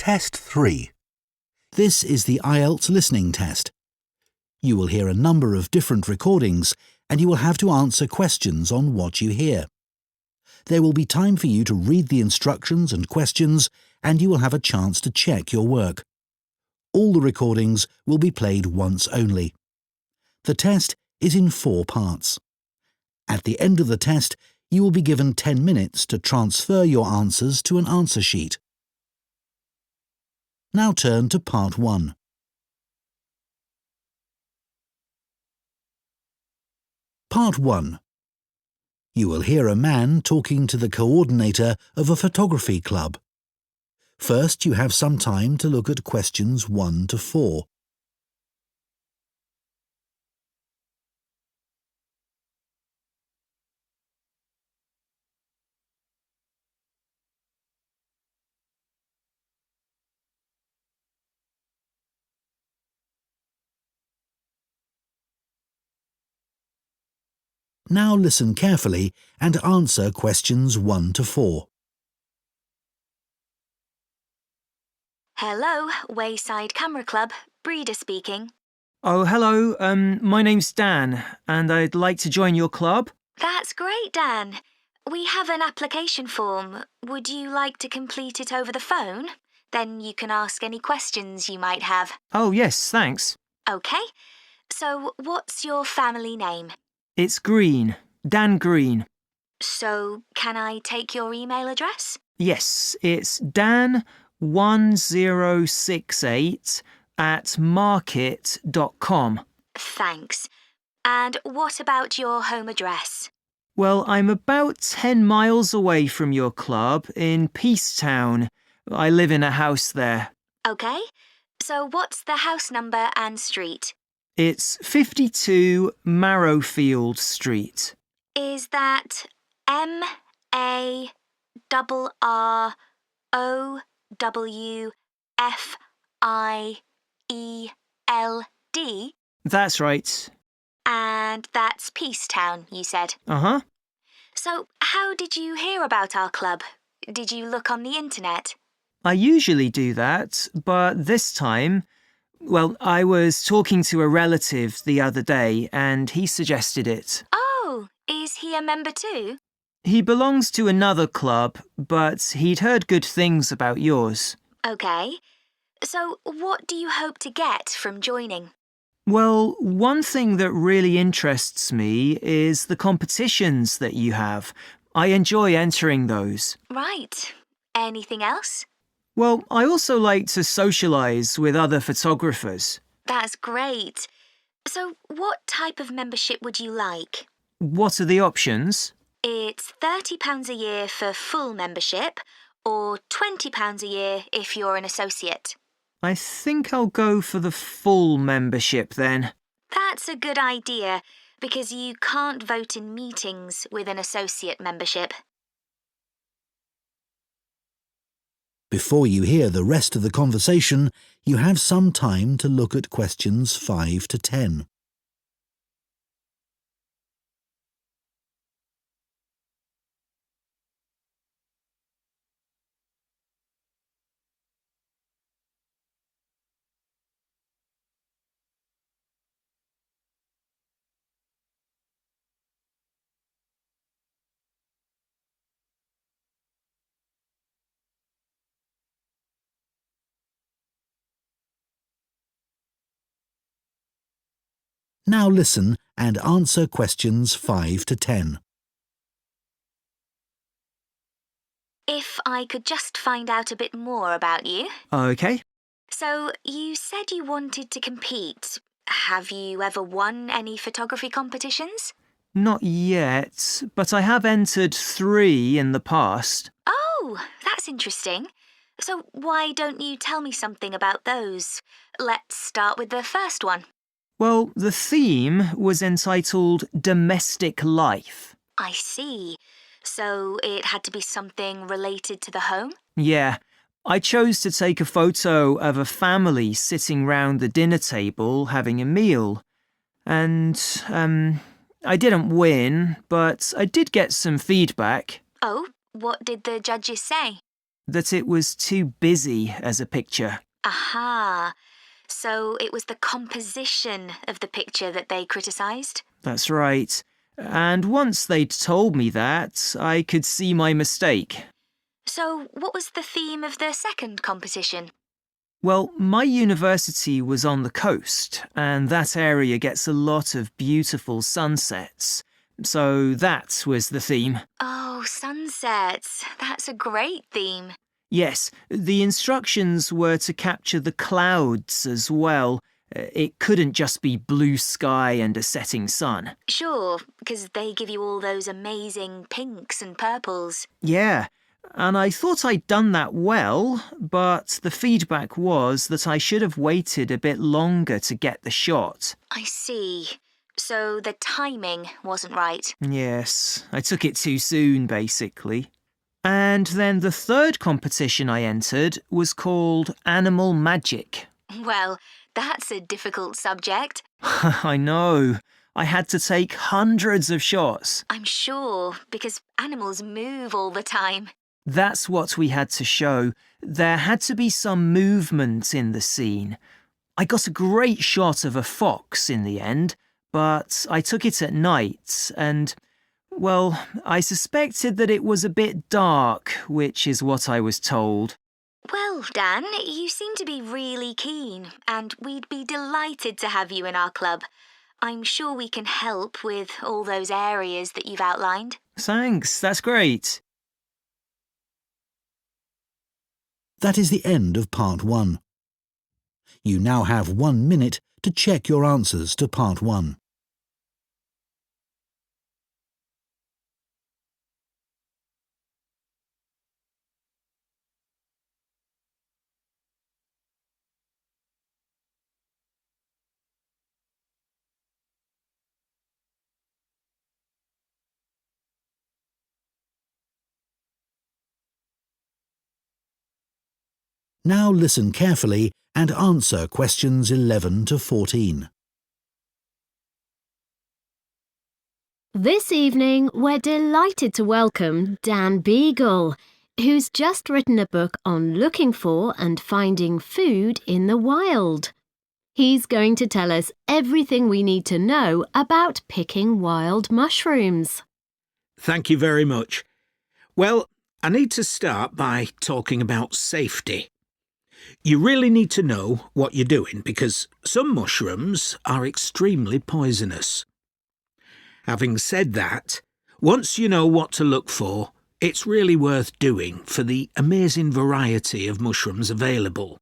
Test 3. This is the IELTS listening test. You will hear a number of different recordings and you will have to answer questions on what you hear. There will be time for you to read the instructions and questions and you will have a chance to check your work. All the recordings will be played once only. The test is in 4 parts. At the end of the test, you will be given 10 minutes to transfer your answers to an answer sheet. Now turn to Part 1. Part 1. You will hear a man talking to the coordinator of a photography club. First, you have some time to look at questions 1 to 4. Now listen carefully and answer questions 1 to 4. Hello, Wayside Camera Club, Breeder speaking. Oh, hello. My name's Dan, and I'd like to join your club. That's great, Dan. We have an application form. Would you like to complete it over the phone? Then you can ask any questions you might have. Oh, yes, thanks. OK. So, what's your family name? It's Green. Dan Green. So, can I take your email address? Yes, it's dan1068@market.com. Thanks. And what about your home address? Well, I'm about 10 miles away from your club in Peacetown. I live in a house there. OK. So, what's the house number and street? It's 52 Marrowfield Street. Is that MARROWFIELD? That's right. And that's Peacetown, you said. Uh-huh. So, how did you hear about our club? Did you look on the internet? I usually do that, but this time, well, I was talking to a relative the other day and he suggested it. Oh, is he a member too? He belongs to another club, but he'd heard good things about yours. OK. So, what do you hope to get from joining? Well, one thing that really interests me is the competitions that you have. I enjoy entering those. Right. Anything else? Well, I also like to socialise with other photographers. That's great. So, what type of membership would you like? What are the options? It's £30 a year for full membership or £20 a year if you're an associate. I think I'll go for the full membership then. That's a good idea because you can't vote in meetings with an associate membership. Before you hear the rest of the conversation, you have some time to look at questions 5 to 10. Now listen and answer questions 5 to 10. If I could just find out a bit more about you. OK. So, you said you wanted to compete. Have you ever won any photography competitions? Not yet, but I have entered 3 in the past. Oh, that's interesting. So, why don't you tell me something about those? Let's start with the first one. Well, the theme was entitled Domestic Life. I see. So it had to be something related to the home? Yeah. I chose to take a photo of a family sitting round the dinner table having a meal. And, I didn't win, but I did get some feedback. Oh, what did the judges say? that it was too busy as a picture. Aha. So it was the composition of the picture that they criticised? That's right. And once they'd told me that, I could see my mistake. So what was the theme of the second competition? Well, my university was on the coast, and that area gets a lot of beautiful sunsets. So that was the theme. Oh, sunsets. That's a great theme. Yes, the instructions were to capture the clouds as well. It couldn't just be blue sky and a setting sun. Sure, because they give you all those amazing pinks and purples. Yeah, and I thought I'd done that well, but the feedback was that I should have waited a bit longer to get the shot. I see. So the timing wasn't right. Yes, I took it too soon, basically. And then the third competition I entered was called Animal Magic. Well, that's a difficult subject. I know. I had to take hundreds of shots. I'm sure, because animals move all the time. That's what we had to show. There had to be some movement in the scene. I got a great shot of a fox in the end, but I took it at night and, well, I suspected that it was a bit dark, which is what I was told. Well, Dan, you seem to be really keen, and we'd be delighted to have you in our club. I'm sure we can help with all those areas that you've outlined. Thanks, that's great. That is the end of Part 1. You now have 1 minute to check your answers to Part 1. Now listen carefully and answer questions 11 to 14. This evening, we're delighted to welcome Dan Beagle, who's just written a book on looking for and finding food in the wild. He's going to tell us everything we need to know about picking wild mushrooms. Thank you very much. Well, I need to start by talking about safety. You really need to know what you're doing because some mushrooms are extremely poisonous. Having said that, once you know what to look for, it's really worth doing for the amazing variety of mushrooms available,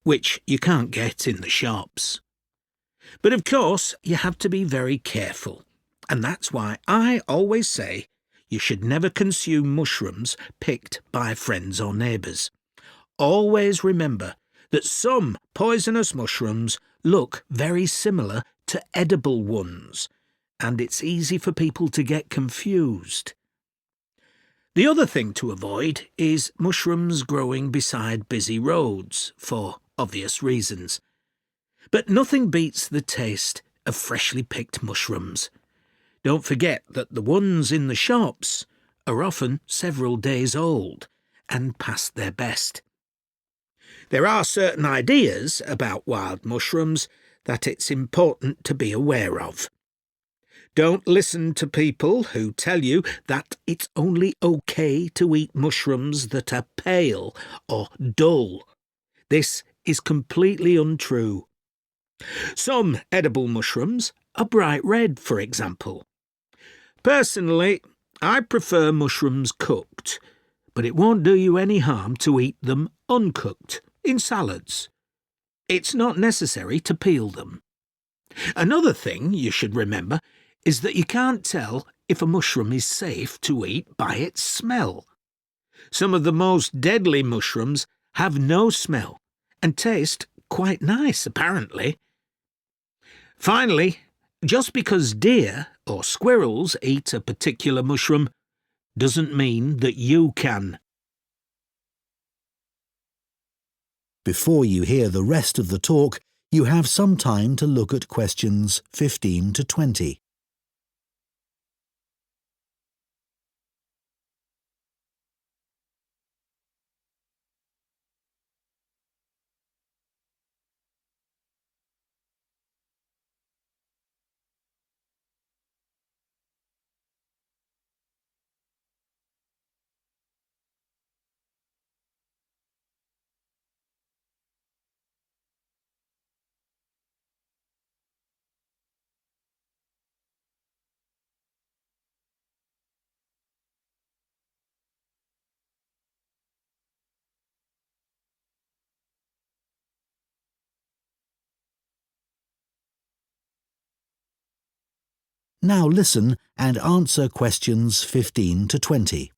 which you can't get in the shops. But of course, you have to be very careful, and that's why I always say you should never consume mushrooms picked by friends or neighbours. Always remember that some poisonous mushrooms look very similar to edible ones, and it's easy for people to get confused. The other thing to avoid is mushrooms growing beside busy roads, for obvious reasons. But nothing beats the taste of freshly picked mushrooms. Don't forget that the ones in the shops are often several days old and past their best. There are certain ideas about wild mushrooms that it's important to be aware of. Don't listen to people who tell you that it's only okay to eat mushrooms that are pale or dull. This is completely untrue. Some edible mushrooms are bright red, for example. Personally, I prefer mushrooms cooked, but it won't do you any harm to eat them uncooked in salads. It's not necessary to peel them. Another thing you should remember is that you can't tell if a mushroom is safe to eat by its smell. Some of the most deadly mushrooms have no smell and taste quite nice, apparently. Finally, just because deer or squirrels eat a particular mushroom doesn't mean that you can. Before you hear the rest of the talk, you have some time to look at questions 15 to 20. Now listen and answer questions 15 to 20.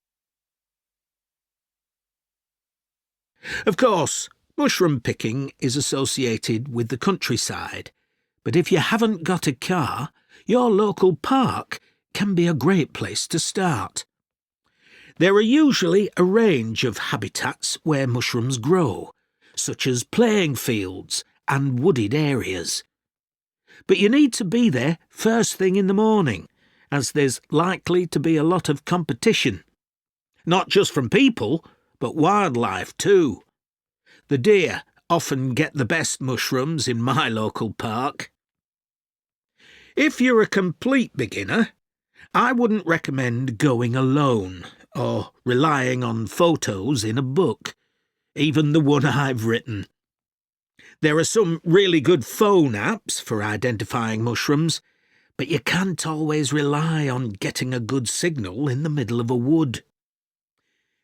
Of course, mushroom picking is associated with the countryside, but if you haven't got a car, your local park can be a great place to start. There are usually a range of habitats where mushrooms grow, such as playing fields and wooded areas. But you need to be there first thing in the morning, as there's likely to be a lot of competition. Not just from people, but wildlife too. The deer often get the best mushrooms in my local park. If you're a complete beginner, I wouldn't recommend going alone or relying on photos in a book, even the one I've written. There are some really good phone apps for identifying mushrooms, but you can't always rely on getting a good signal in the middle of a wood.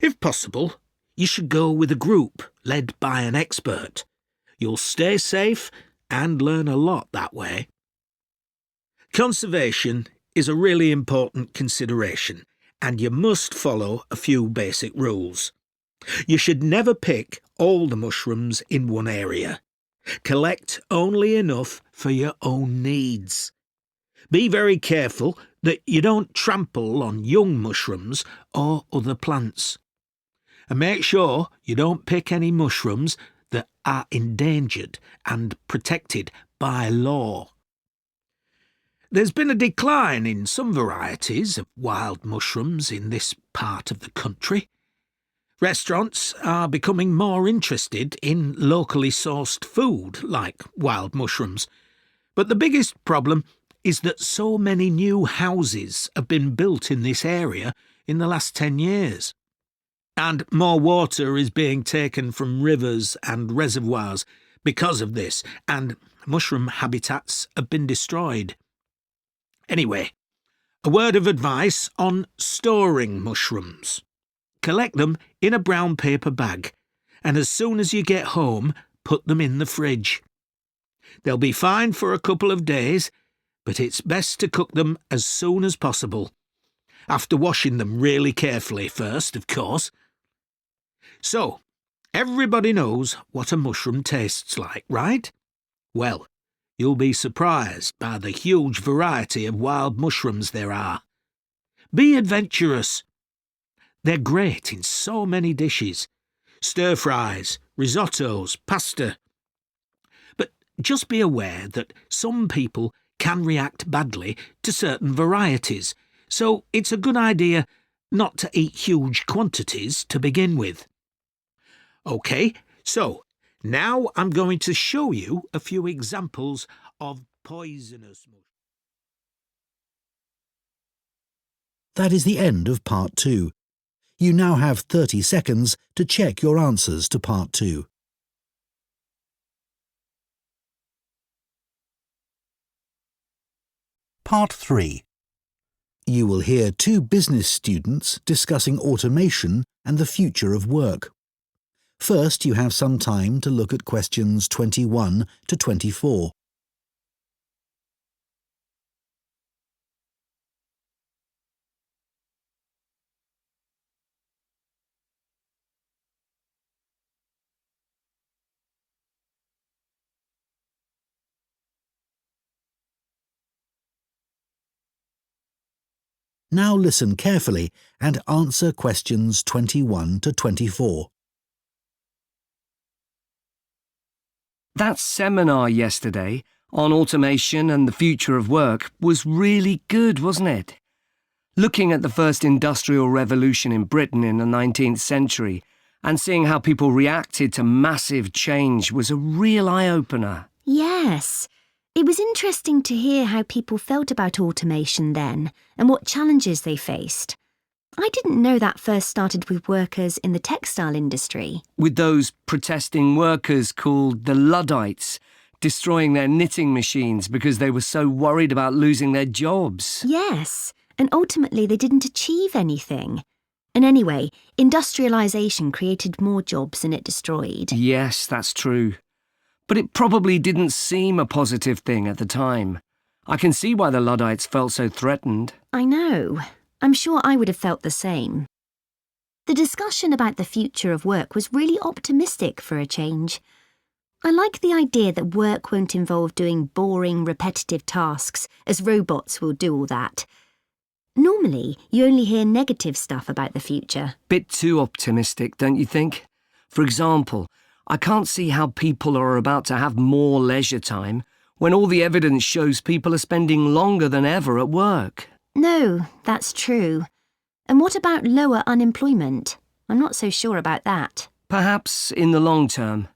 If possible, you should go with a group led by an expert. You'll stay safe and learn a lot that way. Conservation is a really important consideration, and you must follow a few basic rules. You should never pick all the mushrooms in one area. Collect only enough for your own needs. Be very careful that you don't trample on young mushrooms or other plants. And make sure you don't pick any mushrooms that are endangered and protected by law. There's been a decline in some varieties of wild mushrooms in this part of the country. Restaurants are becoming more interested in locally sourced food like wild mushrooms, but the biggest problem is that so many new houses have been built in this area in the last 10 years. And more water is being taken from rivers and reservoirs because of this, and mushroom habitats have been destroyed. Anyway, a word of advice on storing mushrooms. Collect them in a brown paper bag, and as soon as you get home, put them in the fridge. They'll be fine for a couple of days, but it's best to cook them as soon as possible. After washing them really carefully first, of course. So, everybody knows what a mushroom tastes like, right? Well, you'll be surprised by the huge variety of wild mushrooms there are. Be adventurous. They're great in so many dishes. Stir-fries, risottos, pasta. But just be aware that some people can react badly to certain varieties, so it's a good idea not to eat huge quantities to begin with. OK, so now I'm going to show you a few examples of poisonous mushrooms. That is the end of Part 2. You now have 30 seconds to check your answers to Part 2. Part 3. You will hear two business students discussing automation and the future of work. First, you have some time to look at questions 21 to 24. Now listen carefully and answer questions 21 to 24. That seminar yesterday on automation and the future of work was really good, wasn't it? Looking at the first industrial revolution in Britain in the 19th century and seeing how people reacted to massive change was a real eye-opener. Yes. It was interesting to hear how people felt about automation then and what challenges they faced. I didn't know that first started with workers in the textile industry. With those protesting workers called the Luddites, destroying their knitting machines because they were so worried about losing their jobs. Yes, and ultimately they didn't achieve anything. And anyway, industrialisation created more jobs than it destroyed. Yes, that's true. But it probably didn't seem a positive thing at the time. I can see why the Luddites felt so threatened. I know. I'm sure I would have felt the same. The discussion about the future of work was really optimistic for a change. I like the idea that work won't involve doing boring, repetitive tasks, as robots will do all that. Normally, you only hear negative stuff about the future. Bit too optimistic, don't you think? For example, I can't see how people are about to have more leisure time when all the evidence shows people are spending longer than ever at work. No, that's true. And what about lower unemployment? I'm not so sure about that. Perhaps in the long term,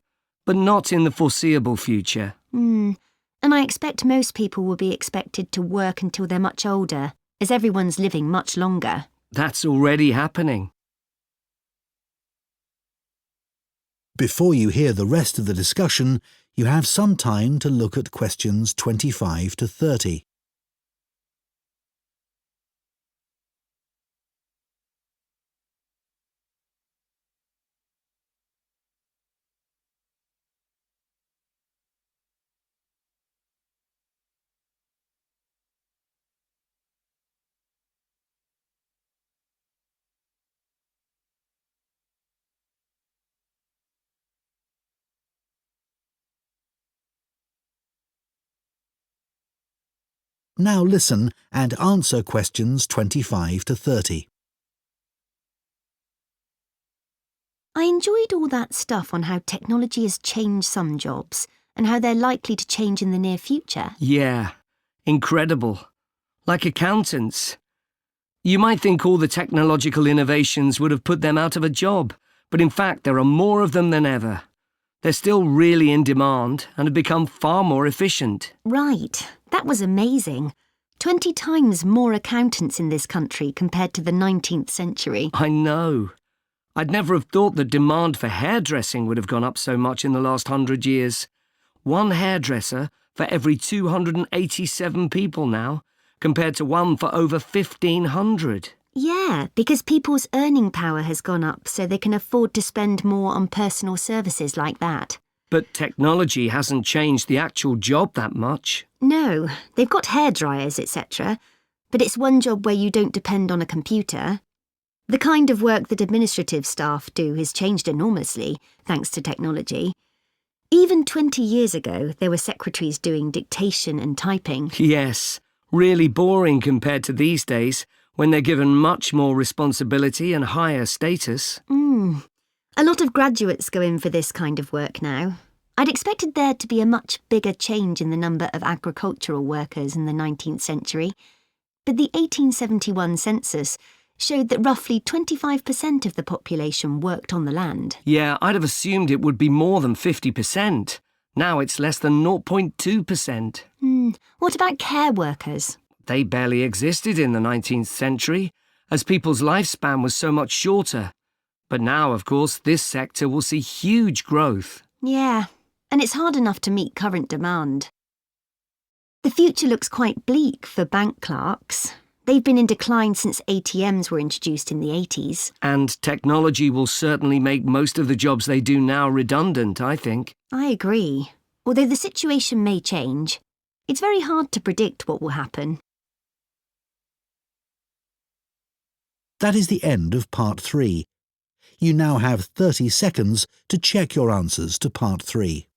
but not in the foreseeable future. And I expect most people will be expected to work until they're much older, as everyone's living much longer. That's already happening. Before you hear the rest of the discussion, you have some time to look at questions 25 to 30. Now listen and answer questions 25 to 30. I enjoyed all that stuff on how technology has changed some jobs and how they're likely to change in the near future. Yeah, incredible. Like accountants. You might think all the technological innovations would have put them out of a job, but in fact there are more of them than ever. They're still really in demand and have become far more efficient. Right, that was amazing. 20 times more accountants in this country compared to the 19th century. I know. I'd never have thought the demand for hairdressing would have gone up so much in the last 100 years. One hairdresser for every 287 people now, compared to one for over 1,500. Yeah, because people's earning power has gone up so they can afford to spend more on personal services like that. But technology hasn't changed the actual job that much. No, they've got hairdryers, etc. But it's one job where you don't depend on a computer. The kind of work that administrative staff do has changed enormously, thanks to technology. Even 20 years ago, there were secretaries doing dictation and typing. Yes, really boring compared to these days, when they're given much more responsibility and higher status. A lot of graduates go in for this kind of work now. I'd expected there to be a much bigger change in the number of agricultural workers in the 19th century, but the 1871 census showed that roughly 25% of the population worked on the land. Yeah, I'd have assumed it would be more than 50%. Now it's less than 0.2%. What about care workers? They barely existed in the 19th century, as people's lifespan was so much shorter. But now, of course, this sector will see huge growth. Yeah, and it's hard enough to meet current demand. The future looks quite bleak for bank clerks. They've been in decline since ATMs were introduced in the 80s. And technology will certainly make most of the jobs they do now redundant, I think. I agree. Although the situation may change, it's very hard to predict what will happen. That is the end of Part 3. You now have 30 seconds to check your answers to Part 3.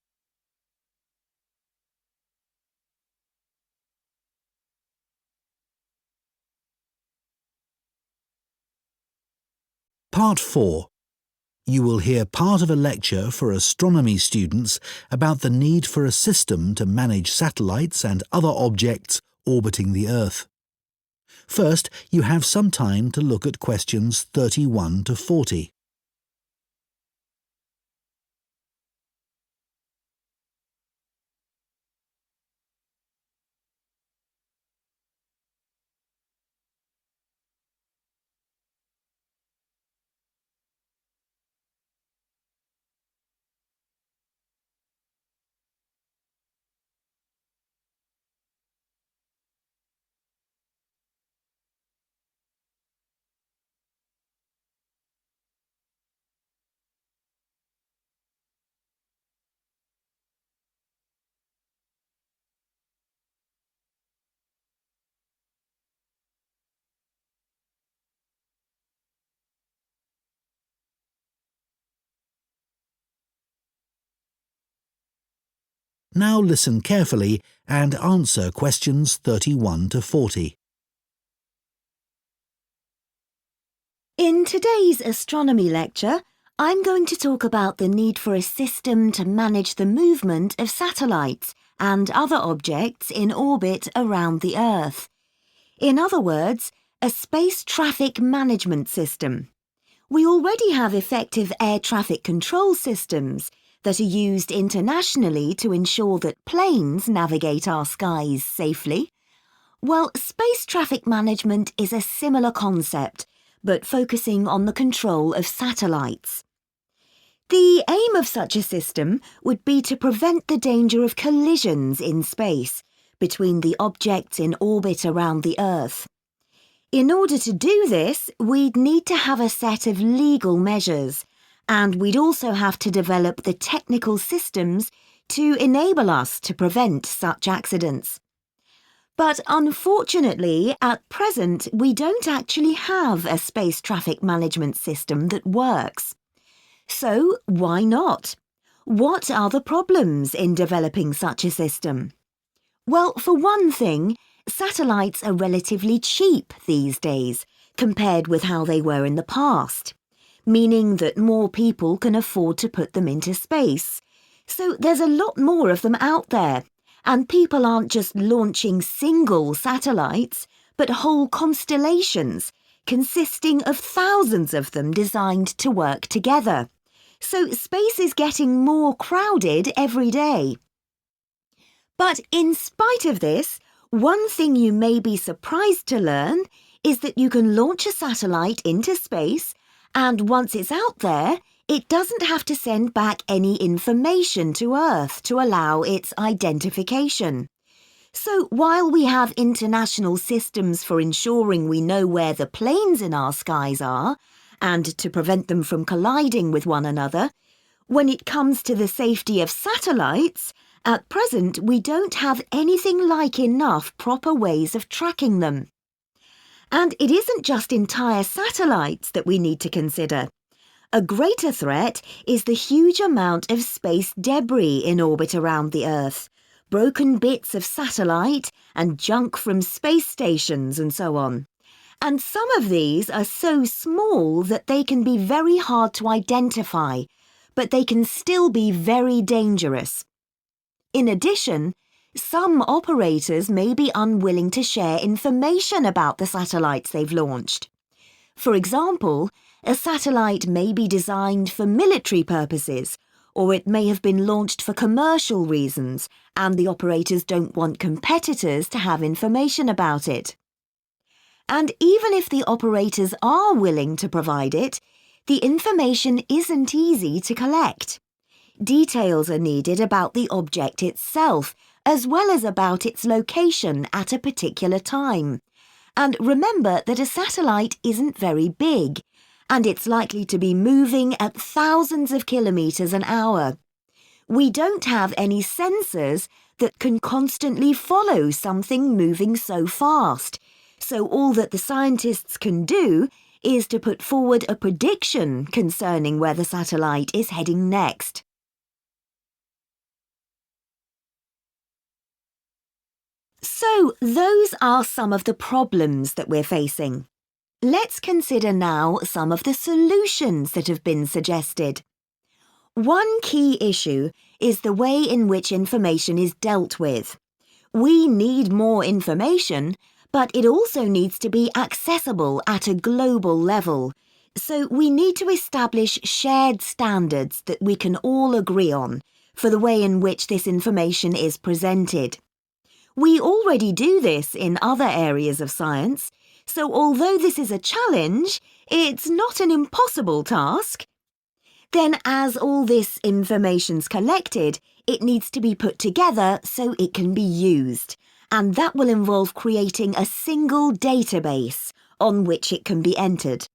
Part 4. You will hear part of a lecture for astronomy students about the need for a system to manage satellites and other objects orbiting the Earth. First, you have some time to look at questions 31 to 40. Now listen carefully and answer questions 31 to 40. In today's astronomy lecture, I'm going to talk about the need for a system to manage the movement of satellites and other objects in orbit around the Earth. In other words, a space traffic management system. We already have effective air traffic control systems that are used internationally to ensure that planes navigate our skies safely. Well, space traffic management is a similar concept, but focusing on the control of satellites. The aim of such a system would be to prevent the danger of collisions in space between the objects in orbit around the Earth. In order to do this, we'd need to have a set of legal measures, and we'd also have to develop the technical systems to enable us to prevent such accidents. But unfortunately, at present, we don't actually have a space traffic management system that works. So why not? What are the problems in developing such a system? Well, for one thing, satellites are relatively cheap these days compared with how they were in the past, meaning that more people can afford to put them into space. So there's a lot more of them out there, and people aren't just launching single satellites, but whole constellations consisting of thousands of them designed to work together. So space is getting more crowded every day. But in spite of this, one thing you may be surprised to learn is that you can launch a satellite into space, and once it's out there, it doesn't have to send back any information to Earth to allow its identification. So while we have international systems for ensuring we know where the planes in our skies are, and to prevent them from colliding with one another, when it comes to the safety of satellites, at present we don't have anything like enough proper ways of tracking them. And it isn't just entire satellites that we need to consider. A greater threat is the huge amount of space debris in orbit around the Earth, broken bits of satellite and junk from space stations and so on. And some of these are so small that they can be very hard to identify, but they can still be very dangerous. In addition, some operators may be unwilling to share information about the satellites they've launched. For example, a satellite may be designed for military purposes, or it may have been launched for commercial reasons, and the operators don't want competitors to have information about it. And even if the operators are willing to provide it, the information isn't easy to collect. Details are needed about the object itself, as well as about its location at a particular time. And remember that a satellite isn't very big, and it's likely to be moving at thousands of kilometres an hour. We don't have any sensors that can constantly follow something moving so fast, so all that the scientists can do is to put forward a prediction concerning where the satellite is heading next. So those are some of the problems that we're facing. Let's consider now some of the solutions that have been suggested. One key issue is the way in which information is dealt with. We need more information, but it also needs to be accessible at a global level. So we need to establish shared standards that we can all agree on for the way in which this information is presented. We already do this in other areas of science, so although this is a challenge, it's not an impossible task. Then as all this information's collected, it needs to be put together so it can be used, and that will involve creating a single database on which it can be entered.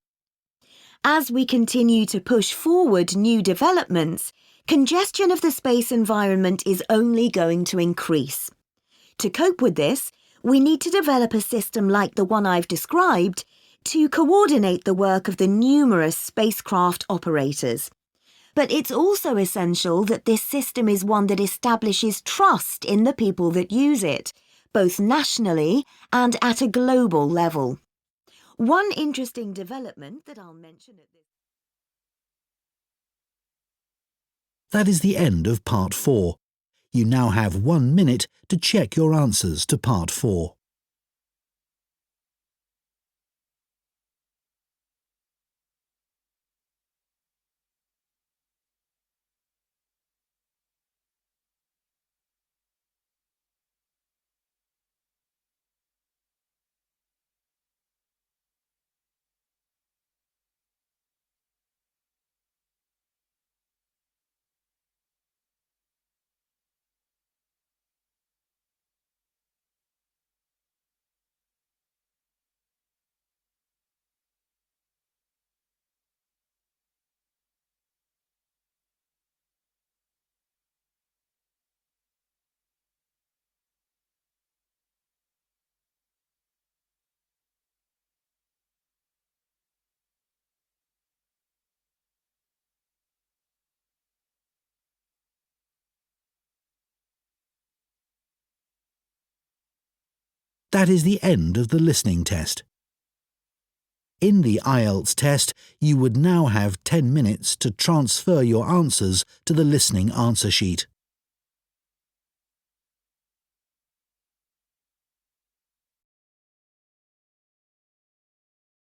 As we continue to push forward new developments, congestion of the space environment is only going to increase. To cope with this, we need to develop a system like the one I've described to coordinate the work of the numerous spacecraft operators. But it's also essential that this system is one that establishes trust in the people that use it, both nationally and at a global level. One interesting development that I'll mention at this... That is the end of Part 4. You now have 1 minute to check your answers to Part 4. That is the end of the listening test. In the IELTS test, you would now have 10 minutes to transfer your answers to the listening answer sheet.